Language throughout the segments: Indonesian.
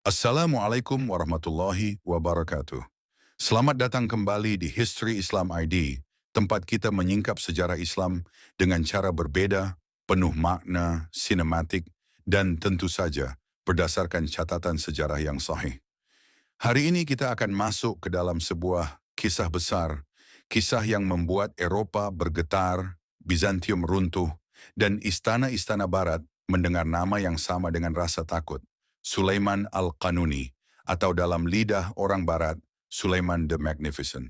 Assalamualaikum warahmatullahi wabarakatuh. Selamat datang kembali di History Islam ID, tempat kita menyingkap sejarah Islam dengan cara berbeda, penuh makna, sinematik, dan tentu saja berdasarkan catatan sejarah yang sahih. Hari ini kita akan masuk ke dalam sebuah kisah besar, kisah yang membuat Eropa bergetar, Bizantium runtuh, dan istana-istana barat mendengar nama yang sama dengan rasa takut, Sulaiman Al-Qanuni, atau dalam lidah orang barat, Sulaiman the Magnificent.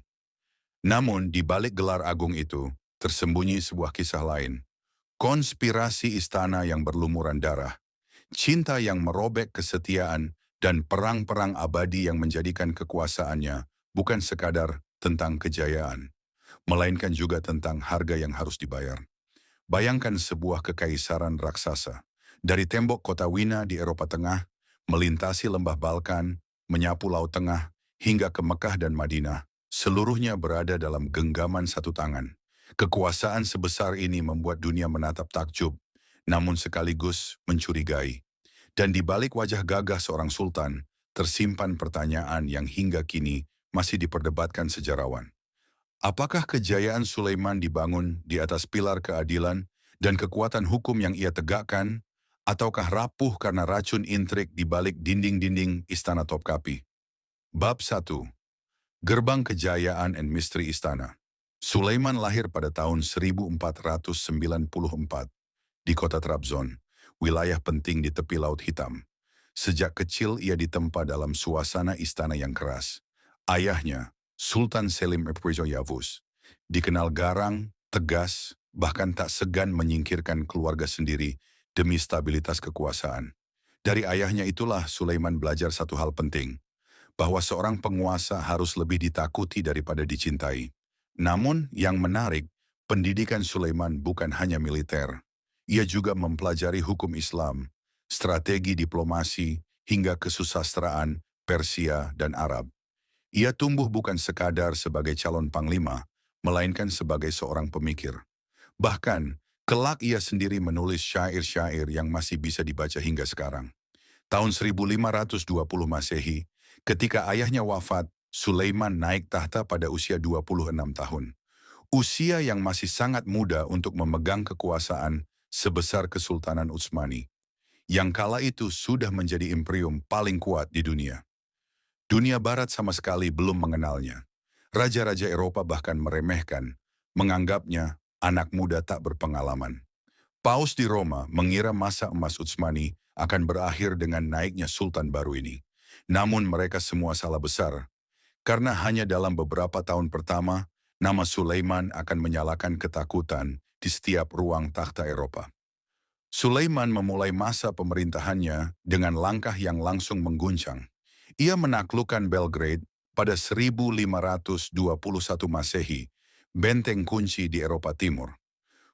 Namun di balik gelar agung itu, tersembunyi sebuah kisah lain, konspirasi istana yang berlumuran darah, cinta yang merobek kesetiaan, dan perang-perang abadi yang menjadikan kekuasaannya bukan sekadar tentang kejayaan, melainkan juga tentang harga yang harus dibayar. Bayangkan sebuah kekaisaran raksasa, dari tembok kota Wina di Eropa Tengah, melintasi lembah Balkan, menyapu Laut Tengah, hingga ke Mekah dan Madinah, seluruhnya berada dalam genggaman satu tangan. Kekuasaan sebesar ini membuat dunia menatap takjub, namun sekaligus mencurigai. Dan di balik wajah gagah seorang sultan, tersimpan pertanyaan yang hingga kini masih diperdebatkan sejarawan. Apakah kejayaan Sulaiman dibangun di atas pilar keadilan dan kekuatan hukum yang ia tegakkan, ataukah rapuh karena racun intrik di balik dinding-dinding Istana Topkapi? Bab 1. Gerbang Kejayaan and Misteri Istana. Sulaiman lahir pada tahun 1494 di kota Trabzon, wilayah penting di tepi Laut Hitam. Sejak kecil ia ditempa dalam suasana istana yang keras. Ayahnya, Sultan Selim Eprezo Yavuz, dikenal garang, tegas, bahkan tak segan menyingkirkan keluarga sendiri demi stabilitas kekuasaan. Dari ayahnya itulah Sulaiman belajar satu hal penting, bahwa seorang penguasa harus lebih ditakuti daripada dicintai. Namun yang menarik, pendidikan Sulaiman bukan hanya militer. Ia juga mempelajari hukum Islam, strategi diplomasi, hingga kesusastraan Persia dan Arab. Ia tumbuh bukan sekadar sebagai calon panglima, melainkan sebagai seorang pemikir. Bahkan, kelak ia sendiri menulis syair-syair yang masih bisa dibaca hingga sekarang. Tahun 1520 Masehi, ketika ayahnya wafat, Sulaiman naik tahta pada usia 26 tahun. Usia yang masih sangat muda untuk memegang kekuasaan sebesar Kesultanan Utsmani, yang kala itu sudah menjadi imperium paling kuat di dunia. Dunia Barat sama sekali belum mengenalnya. Raja-raja Eropa bahkan meremehkan, menganggapnya anak muda tak berpengalaman. Paus di Roma mengira masa emas Utsmani akan berakhir dengan naiknya sultan baru ini. Namun mereka semua salah besar, karena hanya dalam beberapa tahun pertama, nama Sulaiman akan menyalakan ketakutan di setiap ruang takhta Eropa. Sulaiman memulai masa pemerintahannya dengan langkah yang langsung mengguncang. Ia menaklukkan Belgrade pada 1521 Masehi, benteng kunci di Eropa Timur.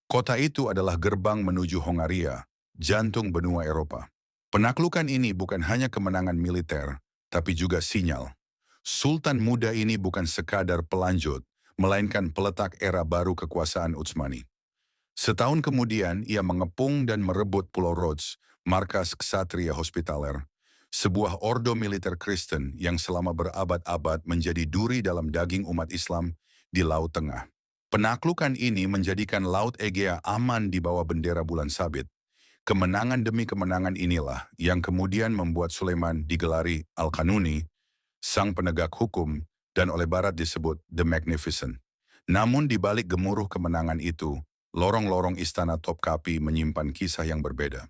Kota itu adalah gerbang menuju Hongaria, jantung benua Eropa. Penaklukan ini bukan hanya kemenangan militer, tapi juga sinyal. Sultan muda ini bukan sekadar pelanjut, melainkan peletak era baru kekuasaan Utsmani. Setahun kemudian, ia mengepung dan merebut Pulau Rhodes, markas Ksatria Hospitaller, sebuah ordo militer Kristen yang selama berabad-abad menjadi duri dalam daging umat Islam di Laut Tengah. Penaklukan ini menjadikan Laut Egea aman di bawah bendera bulan sabit. Kemenangan demi kemenangan inilah yang kemudian membuat Sulaiman digelari Al-Qanuni, sang penegak hukum, dan oleh Barat disebut The Magnificent. Namun di balik gemuruh kemenangan itu, lorong-lorong istana Topkapi menyimpan kisah yang berbeda.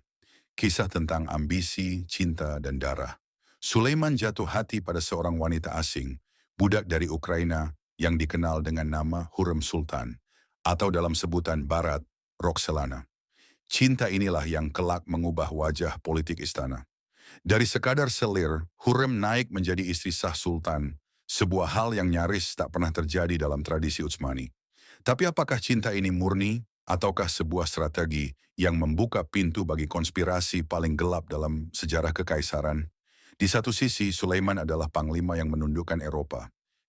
Kisah tentang ambisi, cinta, dan darah. Sulaiman jatuh hati pada seorang wanita asing, budak dari Ukraina yang dikenal dengan nama Hurrem Sultan, atau dalam sebutan Barat, Roxelana. Cinta inilah yang kelak mengubah wajah politik istana. Dari sekadar selir, Hurrem naik menjadi istri sah Sultan, sebuah hal yang nyaris tak pernah terjadi dalam tradisi Utsmani. Tapi apakah cinta ini murni, ataukah sebuah strategi yang membuka pintu bagi konspirasi paling gelap dalam sejarah kekaisaran? Di satu sisi, Sulaiman adalah panglima yang menundukkan Eropa.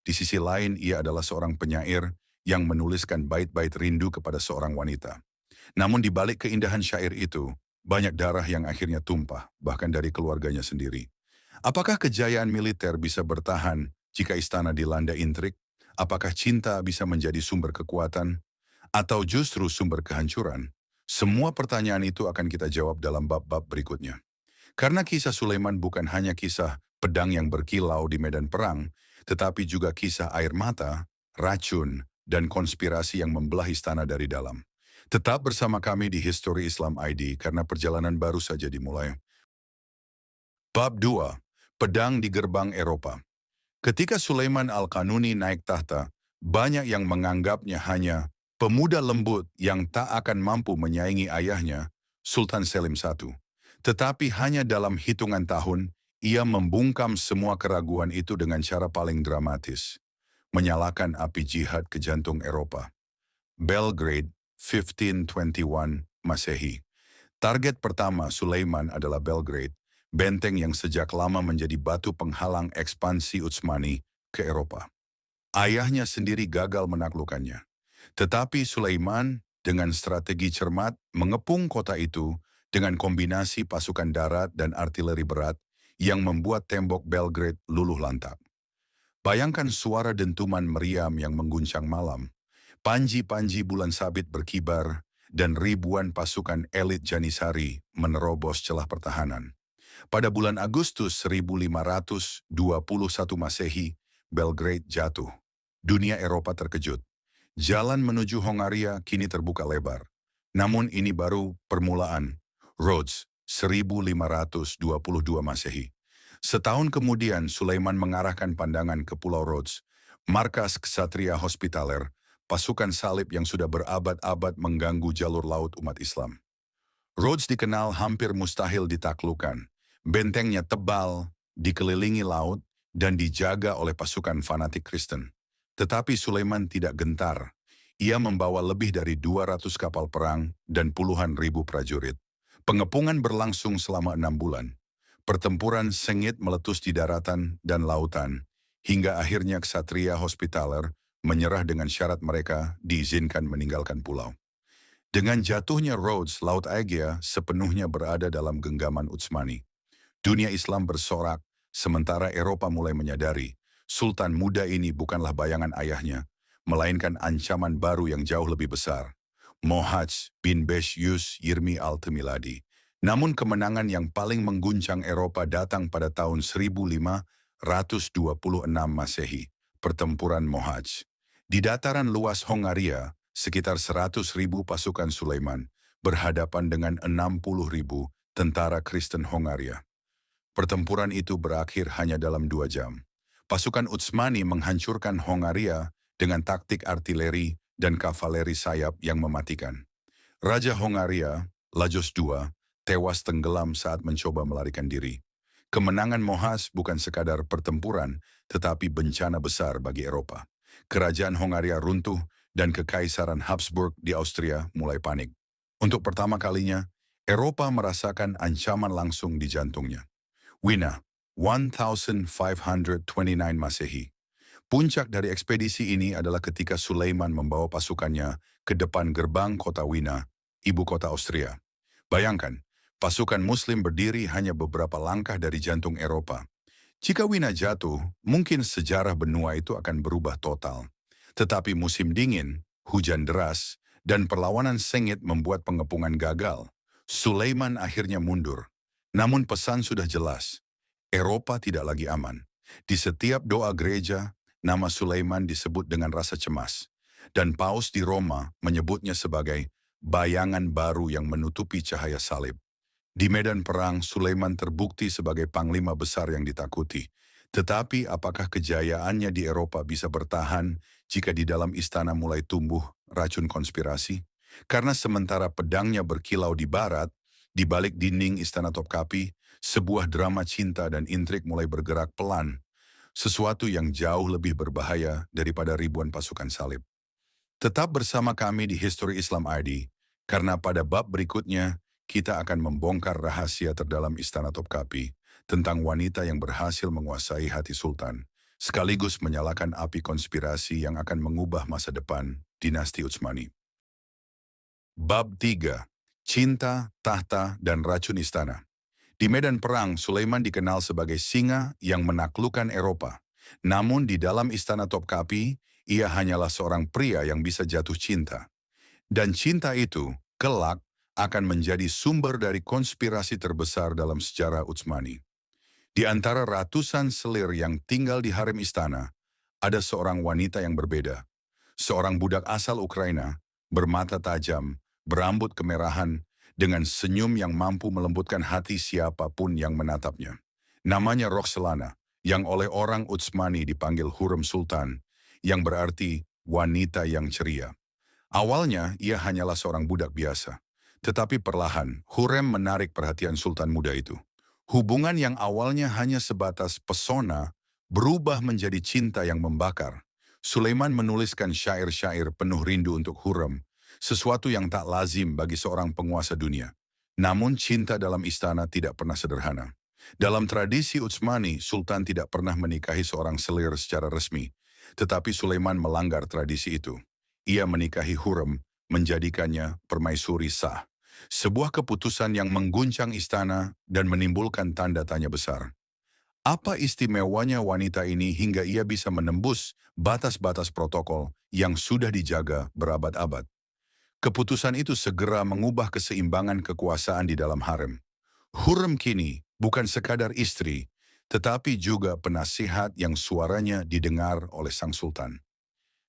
Di sisi lain, ia adalah seorang penyair yang menuliskan bait-bait rindu kepada seorang wanita. Namun di balik keindahan syair itu, banyak darah yang akhirnya tumpah, bahkan dari keluarganya sendiri. Apakah kejayaan militer bisa bertahan jika istana dilanda intrik? Apakah cinta bisa menjadi sumber kekuatan? Atau justru sumber kehancuran? Semua pertanyaan itu akan kita jawab dalam bab-bab berikutnya. Karena kisah Sulaiman bukan hanya kisah pedang yang berkilau di medan perang, tetapi juga kisah air mata, racun, dan konspirasi yang membelah istana dari dalam. Tetap bersama kami di History Islam ID karena perjalanan baru saja dimulai. Bab 2. Pedang di Gerbang Eropa. Ketika Sulaiman Al-Kanuni naik tahta, banyak yang menganggapnya hanya pemuda lembut yang tak akan mampu menyaingi ayahnya, Sultan Selim I. Tetapi hanya dalam hitungan tahun, ia membungkam semua keraguan itu dengan cara paling dramatis, menyalakan api jihad ke jantung Eropa. Belgrade, 1521 Masehi. Target pertama Sulaiman adalah Belgrade, benteng yang sejak lama menjadi batu penghalang ekspansi Utsmani ke Eropa. Ayahnya sendiri gagal menaklukkannya. Tetapi Sulaiman dengan strategi cermat mengepung kota itu dengan kombinasi pasukan darat dan artileri berat yang membuat tembok Belgrade luluh lantak. Bayangkan suara dentuman meriam yang mengguncang malam, panji-panji bulan sabit berkibar, dan ribuan pasukan elit Janisari menerobos celah pertahanan. Pada bulan Agustus 1521 Masehi, Belgrade jatuh. Dunia Eropa terkejut. Jalan menuju Hongaria kini terbuka lebar. Namun ini baru permulaan. Rhodes, 1522 Masehi. Setahun kemudian Sulaiman mengarahkan pandangan ke Pulau Rhodes, markas Ksatria Hospitaler, pasukan salib yang sudah berabad-abad mengganggu jalur laut umat Islam. Rhodes dikenal hampir mustahil ditaklukkan. Bentengnya tebal, dikelilingi laut, dan dijaga oleh pasukan fanatik Kristen. Tetapi Sulaiman tidak gentar. Ia membawa lebih dari 200 kapal perang dan puluhan ribu prajurit. Pengepungan berlangsung selama 6 bulan. Pertempuran sengit meletus di daratan dan lautan, hingga akhirnya Ksatria Hospitaler menyerah dengan syarat mereka diizinkan meninggalkan pulau. Dengan jatuhnya Rhodes, Laut Aegea sepenuhnya berada dalam genggaman Utsmani. Dunia Islam bersorak, sementara Eropa mulai menyadari, Sultan muda ini bukanlah bayangan ayahnya, melainkan ancaman baru yang jauh lebih besar. Mohaj bin Beshyus Yirmi al-Temiladi. Namun kemenangan yang paling mengguncang Eropa datang pada tahun 1526 Masehi, pertempuran Mohaj. Di dataran luas Hongaria, sekitar 100.000 pasukan Sulaiman berhadapan dengan 60.000 tentara Kristen Hongaria. Pertempuran itu berakhir hanya dalam 2 jam. Pasukan Utsmani menghancurkan Hongaria dengan taktik artileri dan kavaleri sayap yang mematikan. Raja Hongaria, Lajos II, tewas tenggelam saat mencoba melarikan diri. Kemenangan Mohaj bukan sekadar pertempuran, tetapi bencana besar bagi Eropa. Kerajaan Hongaria runtuh dan Kekaisaran Habsburg di Austria mulai panik. Untuk pertama kalinya, Eropa merasakan ancaman langsung di jantungnya. Wina, 1529 Masehi. Puncak dari ekspedisi ini adalah ketika Sulaiman membawa pasukannya ke depan gerbang kota Wina, ibu kota Austria. Bayangkan, pasukan Muslim berdiri hanya beberapa langkah dari jantung Eropa. Jika Wina jatuh, mungkin sejarah benua itu akan berubah total. Tetapi musim dingin, hujan deras, dan perlawanan sengit membuat pengepungan gagal. Sulaiman akhirnya mundur. Namun pesan sudah jelas, Eropa tidak lagi aman. Di setiap doa gereja, nama Sulaiman disebut dengan rasa cemas. Dan Paus di Roma menyebutnya sebagai bayangan baru yang menutupi cahaya salib. Di medan perang, Sulaiman terbukti sebagai panglima besar yang ditakuti. Tetapi apakah kejayaannya di Eropa bisa bertahan jika di dalam istana mulai tumbuh racun konspirasi? Karena sementara pedangnya berkilau di barat, di balik dinding istana Topkapi, sebuah drama cinta dan intrik mulai bergerak pelan. Sesuatu yang jauh lebih berbahaya daripada ribuan pasukan salib. Tetap bersama kami di History Islam ID, karena pada bab berikutnya, kita akan membongkar rahasia terdalam Istana Topkapi tentang wanita yang berhasil menguasai hati Sultan, sekaligus menyalakan api konspirasi yang akan mengubah masa depan dinasti Utsmani. Bab 3. Cinta, Tahta, dan Racun Istana. Di medan perang, Sulaiman dikenal sebagai singa yang menaklukkan Eropa. Namun di dalam istana Topkapi, ia hanyalah seorang pria yang bisa jatuh cinta. Dan cinta itu, kelak, akan menjadi sumber dari konspirasi terbesar dalam sejarah Utsmani. Di antara ratusan selir yang tinggal di harem istana, ada seorang wanita yang berbeda. Seorang budak asal Ukraina, bermata tajam, berambut kemerahan, dengan senyum yang mampu melembutkan hati siapapun yang menatapnya. Namanya Roxelana, yang oleh orang Utsmani dipanggil Hurrem Sultan, yang berarti wanita yang ceria. Awalnya ia hanyalah seorang budak biasa, tetapi perlahan Hurrem menarik perhatian Sultan muda itu. Hubungan yang awalnya hanya sebatas pesona berubah menjadi cinta yang membakar. Sulaiman menuliskan syair-syair penuh rindu untuk Hurrem, sesuatu yang tak lazim bagi seorang penguasa dunia. Namun cinta dalam istana tidak pernah sederhana. Dalam tradisi Utsmani, Sultan tidak pernah menikahi seorang selir secara resmi, tetapi Sulaiman melanggar tradisi itu. Ia menikahi Hurrem, menjadikannya permaisuri sah. Sebuah keputusan yang mengguncang istana dan menimbulkan tanda tanya besar. Apa istimewanya wanita ini hingga ia bisa menembus batas-batas protokol yang sudah dijaga berabad-abad? Keputusan itu segera mengubah keseimbangan kekuasaan di dalam harem. Hurrem kini bukan sekadar istri, tetapi juga penasihat yang suaranya didengar oleh sang sultan.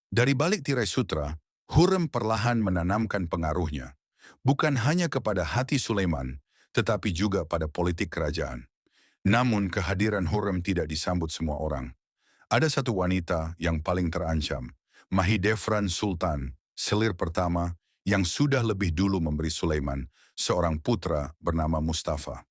Dari balik tirai sutra, Hurrem perlahan menanamkan pengaruhnya, bukan hanya kepada hati Sulaiman, tetapi juga pada politik kerajaan. Namun kehadiran Hurrem tidak disambut semua orang. Ada satu wanita yang paling terancam, Mahidevran Sultan, selir pertama yang sudah lebih dulu memberi Sulaiman seorang putra bernama Mustafa.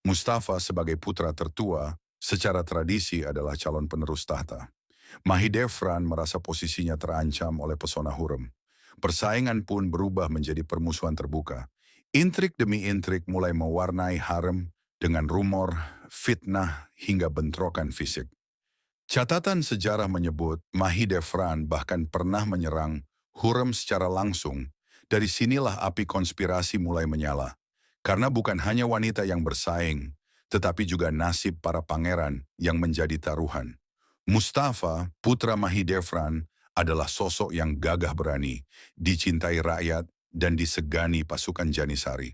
Mustafa sebagai putra tertua, secara tradisi adalah calon penerus tahta. Mahidevran merasa posisinya terancam oleh pesona Hurrem. Persaingan pun berubah menjadi permusuhan terbuka. Intrik demi intrik mulai mewarnai harem dengan rumor, fitnah, hingga bentrokan fisik. Catatan sejarah menyebut Mahidevran bahkan pernah menyerang Hurrem secara langsung. Dari sinilah api konspirasi mulai menyala. Karena bukan hanya wanita yang bersaing, tetapi juga nasib para pangeran yang menjadi taruhan. Mustafa, putra Mahidevran, adalah sosok yang gagah berani, dicintai rakyat, dan disegani pasukan Janisari.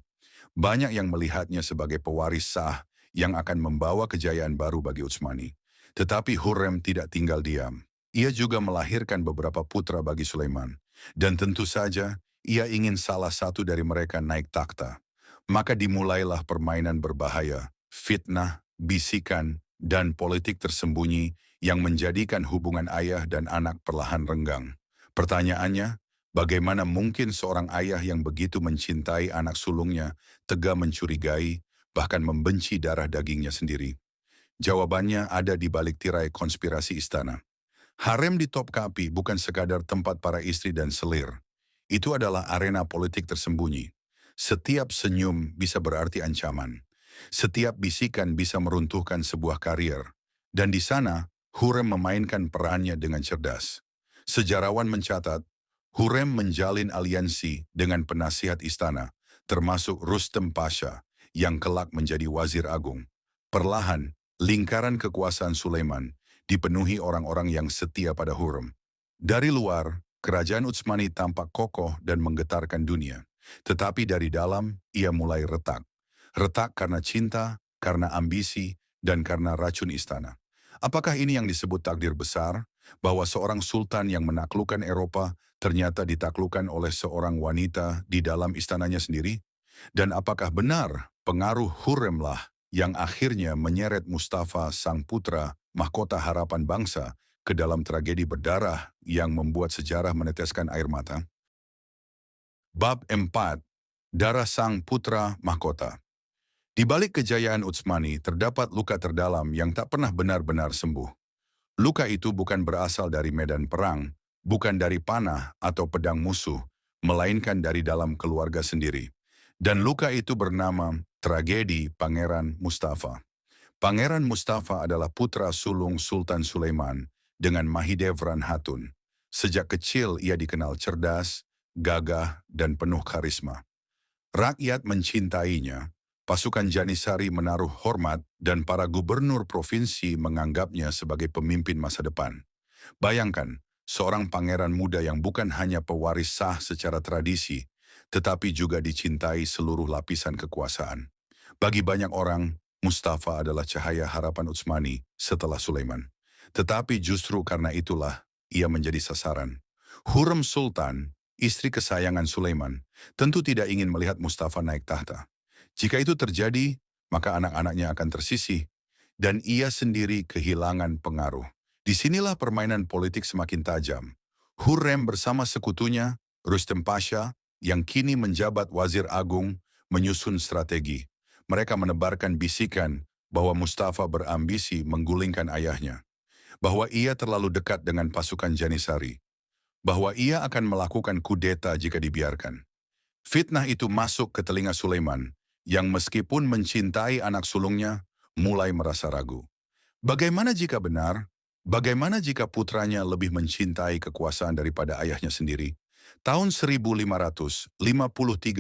Banyak yang melihatnya sebagai pewaris sah yang akan membawa kejayaan baru bagi Utsmani. Tetapi Hurrem tidak tinggal diam. Ia juga melahirkan beberapa putra bagi Sulaiman. Dan tentu saja, ia ingin salah satu dari mereka naik takhta. Maka dimulailah permainan berbahaya, fitnah, bisikan, dan politik tersembunyi yang menjadikan hubungan ayah dan anak perlahan renggang. Pertanyaannya, bagaimana mungkin seorang ayah yang begitu mencintai anak sulungnya tega mencurigai, bahkan membenci darah dagingnya sendiri? Jawabannya ada di balik tirai konspirasi istana. Harem di Topkapi bukan sekadar tempat para istri dan selir. Itu adalah arena politik tersembunyi. Setiap senyum bisa berarti ancaman. Setiap bisikan bisa meruntuhkan sebuah karier. Dan di sana, Hurrem memainkan perannya dengan cerdas. Sejarawan mencatat, Hurrem menjalin aliansi dengan penasihat istana, termasuk Rustem Pasha, yang kelak menjadi wazir agung. Perlahan, lingkaran kekuasaan Sulaiman dipenuhi orang-orang yang setia pada Hurrem. Dari luar, kerajaan Utsmani tampak kokoh dan menggetarkan dunia. Tetapi dari dalam, ia mulai retak. Retak karena cinta, karena ambisi, dan karena racun istana. Apakah ini yang disebut takdir besar? Bahwa seorang sultan yang menaklukkan Eropa ternyata ditaklukkan oleh seorang wanita di dalam istananya sendiri? Dan apakah benar pengaruh Hurremlah yang akhirnya menyeret Mustafa sang putra, mahkota harapan bangsa, ke dalam tragedi berdarah yang membuat sejarah meneteskan air mata? Bab 4. Darah Sang Putra Mahkota. Di balik kejayaan Utsmani terdapat luka terdalam yang tak pernah benar-benar sembuh. Luka itu bukan berasal dari medan perang, bukan dari panah atau pedang musuh, melainkan dari dalam keluarga sendiri. Dan luka itu bernama tragedi Pangeran Mustafa. Pangeran Mustafa adalah putra sulung Sultan Sulaiman dengan Mahidevran Hatun. Sejak kecil ia dikenal cerdas, gagah, dan penuh karisma. Rakyat mencintainya, Pasukan Janisari menaruh hormat dan para gubernur provinsi menganggapnya sebagai pemimpin masa depan. Bayangkan, seorang pangeran muda yang bukan hanya pewaris sah secara tradisi, tetapi juga dicintai seluruh lapisan kekuasaan. Bagi banyak orang, Mustafa adalah cahaya harapan Utsmani setelah Sulaiman. Tetapi justru karena itulah ia menjadi sasaran. Hurrem Sultan, istri kesayangan Sulaiman, tentu tidak ingin melihat Mustafa naik tahta. Jika itu terjadi, maka anak-anaknya akan tersisih, dan ia sendiri kehilangan pengaruh. Disinilah permainan politik semakin tajam. Hurrem bersama sekutunya, Rustem Pasha, yang kini menjabat wazir agung, menyusun strategi. Mereka menebarkan bisikan bahwa Mustafa berambisi menggulingkan ayahnya, bahwa ia terlalu dekat dengan pasukan Janisari, bahwa ia akan melakukan kudeta jika dibiarkan. Fitnah itu masuk ke telinga Sulaiman, yang meskipun mencintai anak sulungnya, mulai merasa ragu. Bagaimana jika benar? Bagaimana jika putranya lebih mencintai kekuasaan daripada ayahnya sendiri? Tahun 1553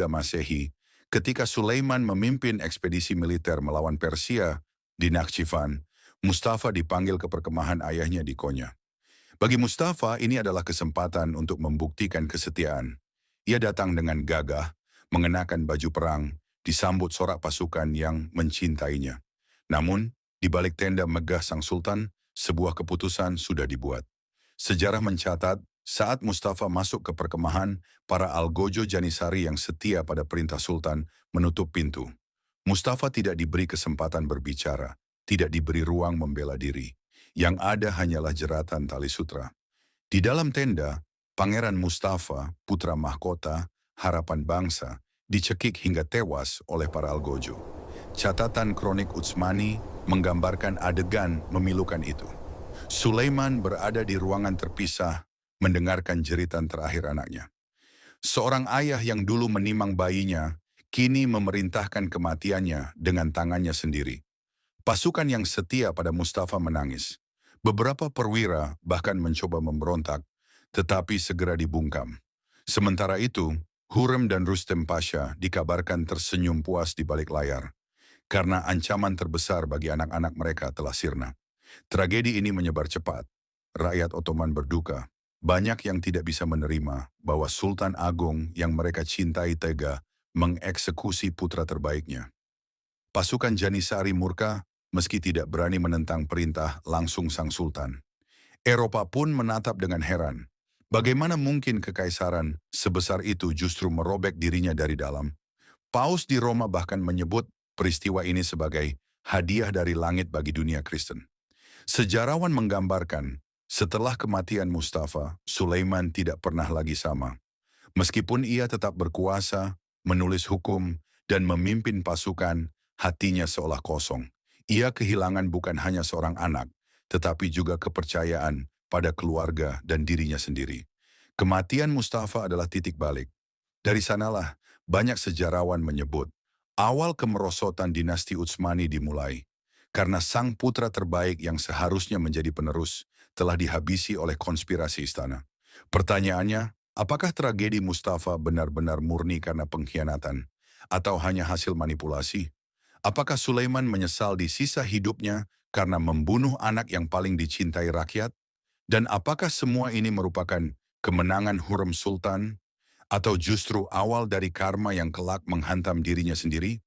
Masehi, ketika Sulaiman memimpin ekspedisi militer melawan Persia di Nakhchivan, Mustafa dipanggil ke perkemahan ayahnya di Konya. Bagi Mustafa, ini adalah kesempatan untuk membuktikan kesetiaan. Ia datang dengan gagah, mengenakan baju perang, disambut sorak pasukan yang mencintainya. Namun, di balik tenda megah sang sultan, sebuah keputusan sudah dibuat. Sejarah mencatat, saat Mustafa masuk ke perkemahan, para algojo Janisari yang setia pada perintah sultan menutup pintu. Mustafa tidak diberi kesempatan berbicara, tidak diberi ruang membela diri. Yang ada hanyalah jeratan tali sutra. Di dalam tenda, Pangeran Mustafa, putra mahkota, harapan bangsa, dicekik hingga tewas oleh para algojo. Catatan kronik Utsmani menggambarkan adegan memilukan itu. Sulaiman berada di ruangan terpisah, mendengarkan jeritan terakhir anaknya. Seorang ayah yang dulu menimang bayinya, kini memerintahkan kematiannya dengan tangannya sendiri. Pasukan yang setia pada Mustafa menangis. Beberapa perwira bahkan mencoba memberontak, tetapi segera dibungkam. Sementara itu, Hurrem dan Rustem Pasha dikabarkan tersenyum puas di balik layar, karena ancaman terbesar bagi anak-anak mereka telah sirna. Tragedi ini menyebar cepat. Rakyat Ottoman berduka. Banyak yang tidak bisa menerima bahwa Sultan Agung yang mereka cintai tega mengeksekusi putra terbaiknya. Pasukan Janisari murka meski tidak berani menentang perintah langsung sang sultan. Eropa pun menatap dengan heran. Bagaimana mungkin kekaisaran sebesar itu justru merobek dirinya dari dalam? Paus di Roma bahkan menyebut peristiwa ini sebagai hadiah dari langit bagi dunia Kristen. Sejarawan menggambarkan, setelah kematian Mustafa, Sulaiman tidak pernah lagi sama. Meskipun ia tetap berkuasa, menulis hukum, dan memimpin pasukan, hatinya seolah kosong. Ia kehilangan bukan hanya seorang anak, tetapi juga kepercayaan pada keluarga dan dirinya sendiri. Kematian Mustafa adalah titik balik. Dari sanalah banyak sejarawan menyebut awal kemerosotan dinasti Utsmani dimulai, karena sang putra terbaik yang seharusnya menjadi penerus telah dihabisi oleh konspirasi istana. Pertanyaannya, apakah tragedi Mustafa benar-benar murni karena pengkhianatan, atau hanya hasil manipulasi? Apakah Sulaiman menyesal di sisa hidupnya karena membunuh anak yang paling dicintai rakyat? Dan apakah semua ini merupakan kemenangan Hurrem Sultan? Atau justru awal dari karma yang kelak menghantam dirinya sendiri?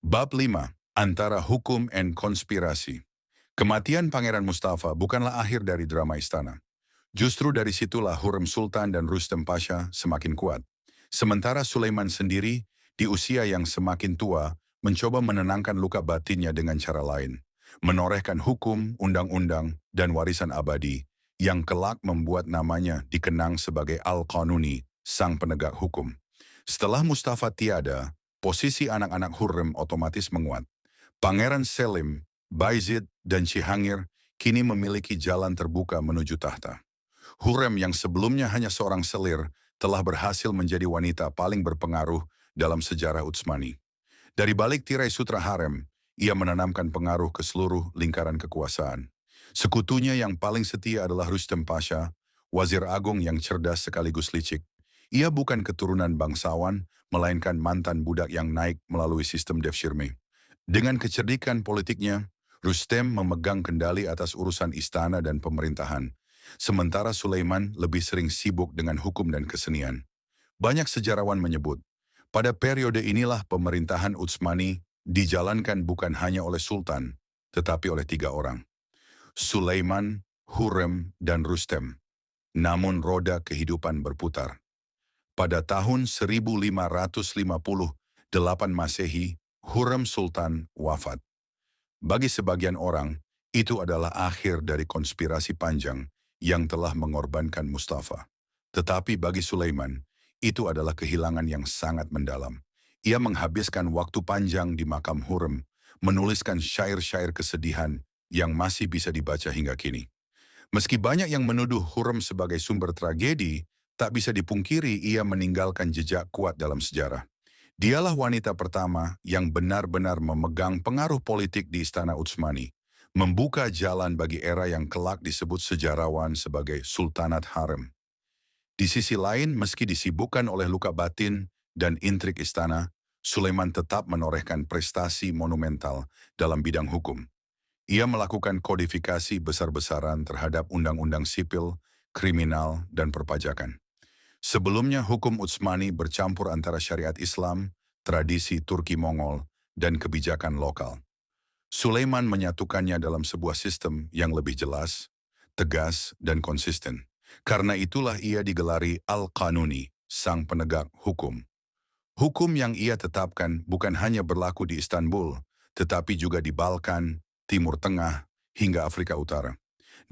Bab 5. Antara hukum dan konspirasi. Kematian Pangeran Mustafa bukanlah akhir dari drama istana. Justru dari situlah Hurrem Sultan dan Rustem Pasha semakin kuat. Sementara Sulaiman sendiri, di usia yang semakin tua, mencoba menenangkan luka batinnya dengan cara lain. Menorehkan hukum, undang-undang, dan warisan abadi yang kelak membuat namanya dikenang sebagai Al-Qanuni, sang penegak hukum. Setelah Mustafa tiada, posisi anak-anak Hurrem otomatis menguat. Pangeran Selim, Bayezid, dan Cihangir kini memiliki jalan terbuka menuju tahta. Hurrem yang sebelumnya hanya seorang selir telah berhasil menjadi wanita paling berpengaruh dalam sejarah Utsmani. Dari balik tirai sutra harem, ia menanamkan pengaruh ke seluruh lingkaran kekuasaan. Sekutunya yang paling setia adalah Rustem Pasha, wazir agung yang cerdas sekaligus licik. Ia bukan keturunan bangsawan, melainkan mantan budak yang naik melalui sistem devshirme. Dengan kecerdikan politiknya, Rustem memegang kendali atas urusan istana dan pemerintahan, sementara Sulaiman lebih sering sibuk dengan hukum dan kesenian. Banyak sejarawan menyebut, pada periode inilah pemerintahan Utsmani dijalankan bukan hanya oleh Sultan, tetapi oleh tiga orang, Sulaiman, Hurrem, dan Rustem. Namun roda kehidupan berputar. Pada tahun 1558 Masehi, Hurrem Sultan wafat. Bagi sebagian orang, itu adalah akhir dari konspirasi panjang yang telah mengorbankan Mustafa. Tetapi bagi Sulaiman, itu adalah kehilangan yang sangat mendalam. Ia menghabiskan waktu panjang di makam Hurrem, menuliskan syair-syair kesedihan yang masih bisa dibaca hingga kini. Meski banyak yang menuduh Hurrem sebagai sumber tragedi, tak bisa dipungkiri ia meninggalkan jejak kuat dalam sejarah. Dialah wanita pertama yang benar-benar memegang pengaruh politik di Istana Utsmani, membuka jalan bagi era yang kelak disebut sejarawan sebagai Sultanat Harem. Di sisi lain, meski disibukkan oleh luka batin dan intrik istana, Sulaiman tetap menorehkan prestasi monumental dalam bidang hukum. Ia melakukan kodifikasi besar-besaran terhadap undang-undang sipil, kriminal, dan perpajakan. Sebelumnya hukum Utsmani bercampur antara syariat Islam, tradisi Turki-Mongol, dan kebijakan lokal. Sulaiman menyatukannya dalam sebuah sistem yang lebih jelas, tegas, dan konsisten. Karena itulah ia digelari Al-Qanuni, sang penegak hukum. Hukum yang ia tetapkan bukan hanya berlaku di Istanbul, tetapi juga di Balkan, Timur Tengah, hingga Afrika Utara.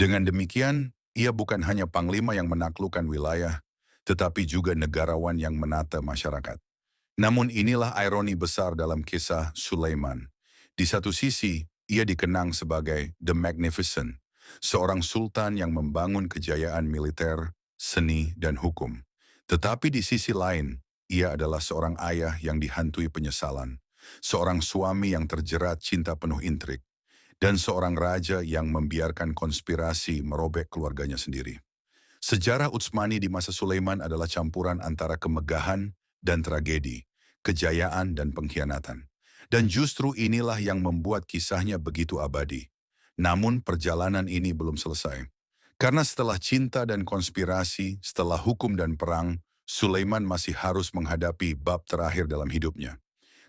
Dengan demikian, ia bukan hanya panglima yang menaklukkan wilayah, tetapi juga negarawan yang menata masyarakat. Namun inilah ironi besar dalam kisah Sulaiman. Di satu sisi, ia dikenang sebagai The Magnificent, seorang sultan yang membangun kejayaan militer, seni, dan hukum. Tetapi di sisi lain, ia adalah seorang ayah yang dihantui penyesalan, seorang suami yang terjerat cinta penuh intrik, dan seorang raja yang membiarkan konspirasi merobek keluarganya sendiri. Sejarah Utsmani di masa Sulaiman adalah campuran antara kemegahan dan tragedi, kejayaan dan pengkhianatan. Dan justru inilah yang membuat kisahnya begitu abadi. Namun perjalanan ini belum selesai. Karena setelah cinta dan konspirasi, setelah hukum dan perang, Sulaiman masih harus menghadapi bab terakhir dalam hidupnya.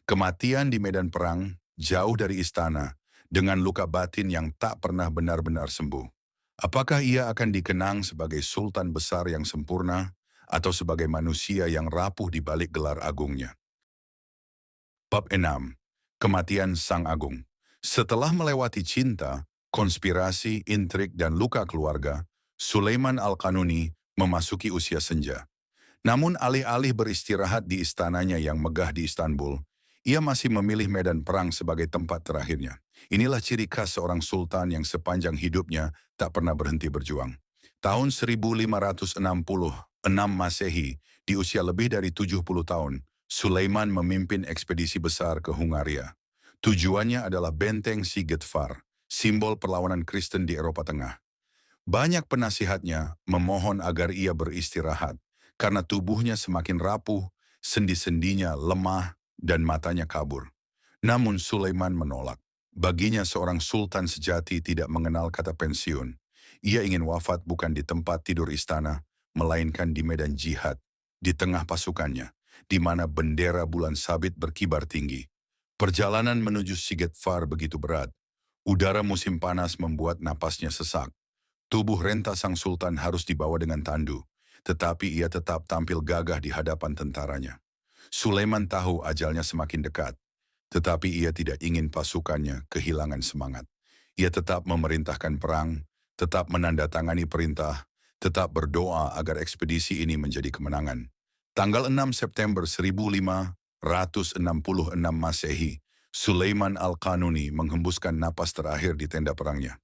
Kematian di medan perang, jauh dari istana, dengan luka batin yang tak pernah benar-benar sembuh. Apakah ia akan dikenang sebagai sultan besar yang sempurna atau sebagai manusia yang rapuh di balik gelar agungnya? Bab 6. Kematian Sang Agung. Setelah melewati cinta, konspirasi, intrik, dan luka keluarga, Sulaiman Al-Qanuni memasuki usia senja. Namun alih-alih beristirahat di istananya yang megah di Istanbul, ia masih memilih medan perang sebagai tempat terakhirnya. Inilah ciri khas seorang sultan yang sepanjang hidupnya tak pernah berhenti berjuang. Tahun 1566 Masehi, di usia lebih dari 70 tahun, Sulaiman memimpin ekspedisi besar ke Hungaria. Tujuannya adalah benteng Sigetvar, simbol perlawanan Kristen di Eropa Tengah. Banyak penasihatnya memohon agar ia beristirahat, karena tubuhnya semakin rapuh, sendi-sendinya lemah, dan matanya kabur. Namun Sulaiman menolak. Baginya seorang sultan sejati tidak mengenal kata pensiun. Ia ingin wafat bukan di tempat tidur istana, melainkan di medan jihad, di tengah pasukannya, di mana bendera bulan sabit berkibar tinggi. Perjalanan menuju Sigetvar begitu berat. Udara musim panas membuat napasnya sesak. Tubuh renta sang sultan harus dibawa dengan tandu, tetapi ia tetap tampil gagah di hadapan tentaranya. Sulaiman tahu ajalnya semakin dekat, tetapi ia tidak ingin pasukannya kehilangan semangat. Ia tetap memerintahkan perang, tetap menandatangani perintah, tetap berdoa agar ekspedisi ini menjadi kemenangan. Tanggal 6 September 1566 Masehi, Sulaiman Al-Qanuni menghembuskan napas terakhir di tenda perangnya.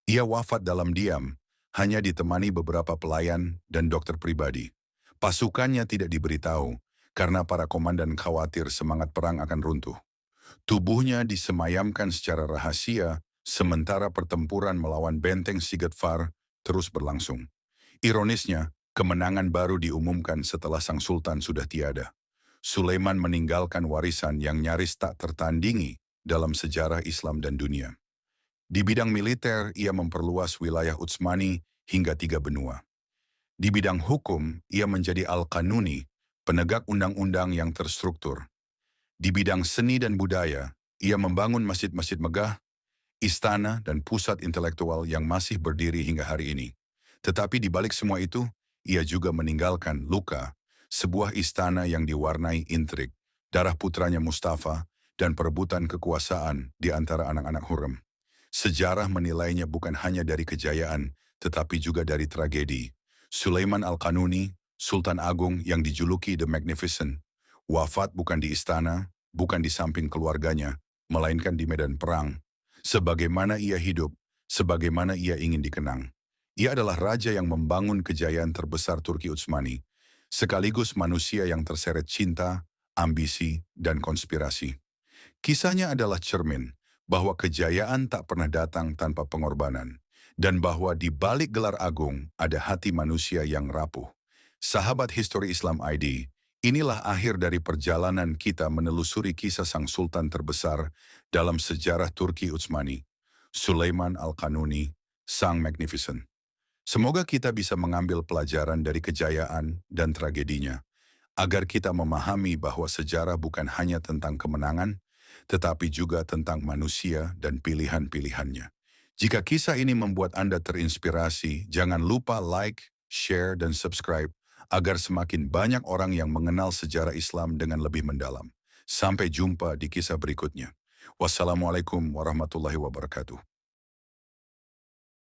Ia wafat dalam diam, hanya ditemani beberapa pelayan dan dokter pribadi. Pasukannya tidak diberitahu, karena para komandan khawatir semangat perang akan runtuh. Tubuhnya disemayamkan secara rahasia, sementara pertempuran melawan benteng Sigetvar terus berlangsung. Ironisnya, Kemenangan baru diumumkan setelah sang sultan sudah tiada. Sulaiman meninggalkan warisan yang nyaris tak tertandingi dalam sejarah Islam dan dunia. Di bidang militer, ia memperluas wilayah Utsmani hingga 3 benua. Di bidang hukum, ia menjadi Al-Qanuni, penegak undang-undang yang terstruktur. Di bidang seni dan budaya, ia membangun masjid-masjid megah, istana dan pusat intelektual yang masih berdiri hingga hari ini. Tetapi di balik semua itu, ia juga meninggalkan luka, sebuah istana yang diwarnai intrik, darah putranya Mustafa, dan perebutan kekuasaan di antara anak-anak Hurrem. Sejarah menilainya bukan hanya dari kejayaan, tetapi juga dari tragedi. Sulaiman Al-Qanuni, Sultan Agung yang dijuluki The Magnificent, wafat bukan di istana, bukan di samping keluarganya, melainkan di medan perang. Sebagaimana ia hidup, sebagaimana ia ingin dikenang. Ia adalah raja yang membangun kejayaan terbesar Turki Utsmani, sekaligus manusia yang terseret cinta, ambisi, dan konspirasi. Kisahnya adalah cermin bahwa kejayaan tak pernah datang tanpa pengorbanan, dan bahwa di balik gelar agung ada hati manusia yang rapuh. Sahabat Histori Islam ID, inilah akhir dari perjalanan kita menelusuri kisah sang sultan terbesar dalam sejarah Turki Utsmani, Sulaiman Al-Qanuni, Sang Magnificent. Semoga kita bisa mengambil pelajaran dari kejayaan dan tragedinya, agar kita memahami bahwa sejarah bukan hanya tentang kemenangan, tetapi juga tentang manusia dan pilihan-pilihannya. Jika kisah ini membuat Anda terinspirasi, jangan lupa like, share, dan subscribe agar semakin banyak orang yang mengenal sejarah Islam dengan lebih mendalam. Sampai jumpa di kisah berikutnya. Wassalamualaikum warahmatullahi wabarakatuh.